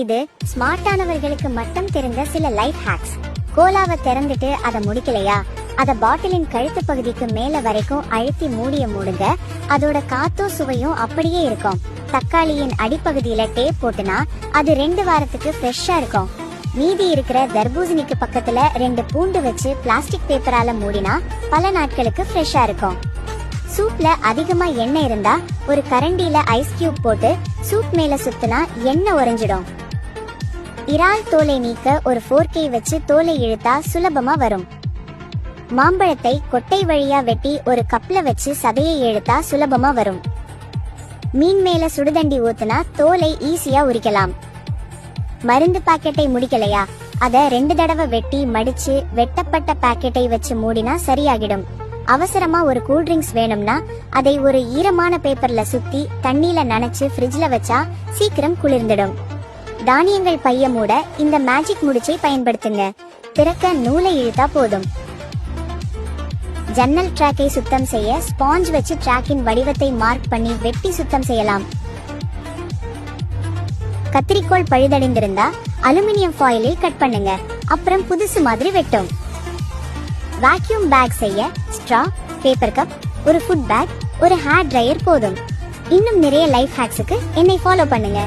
இது ஸ்மார்ட்டானவர்களுக்கு மட்டும் தெரிந்த சில லைஃப் ஹேக்ஸ். கோலாவை திறந்துட்டு அதை முடிக்கலையா, அத பாட்டிலின் கழுத்து பகுதிக்கு மேல வரைக்கும் அழுத்தி மூடுங்க. அதோட காத்தும் சுவையும் அப்படியே இருக்கும். தக்காளியின் அடிப்பகுதியில டேப் போட்டுனா அது 2 வாரத்துக்கு ஃப்ரெஷ்ஷா இருக்கும். மீதி இருக்கிற தர்பூசணிக்கு பக்கத்துல 2 பூண்டு வச்சு பிளாஸ்டிக் பேப்பரால மூடினா பல நாட்களுக்கு ஃப்ரெஷ்ஷா இருக்கும். சூப்ல அதிகமா எண்ணெய் இருந்தா ஒரு கரண்டியில ஐஸ் கியூப் போட்டு சூப் மேல சுத்தினா எண்ணெய் உறைஞ்சிடும். இறால் தோலை நீக்க ஒரு ஃபோர்க்கை வச்சு தோலை இழுத்தா சுலபமா வரும். மாம்பழத்தை கொட்டை வழியா வெட்டி ஒரு கப்ல வச்சு சதையை இழுத்தா சுலபமா வரும். மீன் மேல சுடுதண்டி ஊத்துனா தோலை ஈஸியா உரிக்கலாம். மருந்து பாக்கெட்டை முடிக்கலையா, அத 2 தடவை வெட்டி மடிச்சு வெட்டப்பட்ட பாக்கெட்டை வச்சு மூடினா சரியாகிடும். அவசரமா ஒரு கூல்ட்ரிங்க்ஸ் வேணும்னா அதை ஒரு ஈரமான பேப்பர்ல சுத்தி தண்ணியில நனைச்சு ஃப்ரிட்ஜ்ல வச்சா சீக்கிரம் குளிர்ந்துடும். தானியங்கள் பைய மூட இந்த மேஜிக் முடிச்சை பயன்படுத்துங்க. திறக்க நூலை இழுத்தா போதும். ஜன்னல் ட்ராக்கை சுத்தம் செய்ய ஸ்பாஞ்ச் வச்சு ட்ராக்கின் வடிவத்தை மார்க் பண்ணி வெட்டி சுத்தம் செய்யலாம். கத்திரிக்கோள் பழுதடைந்திருந்தா அலுமினியம் ஃபாயிலில் கட் பண்ணுங்க. அப்புறம் புதுசு மாதிரி வெட்டும். வாக்யூம் பேக் செய்ய ஸ்ட்ரா, பேப்பர் கப், ஒரு ஃபுட் பேக், ஒரு ஹேர் ட்ரையர் போதும். இன்னும் நிறைய லைஃப் ஹேக்ஸுக்கு என்னை ஃபாலோ பண்ணுங்க.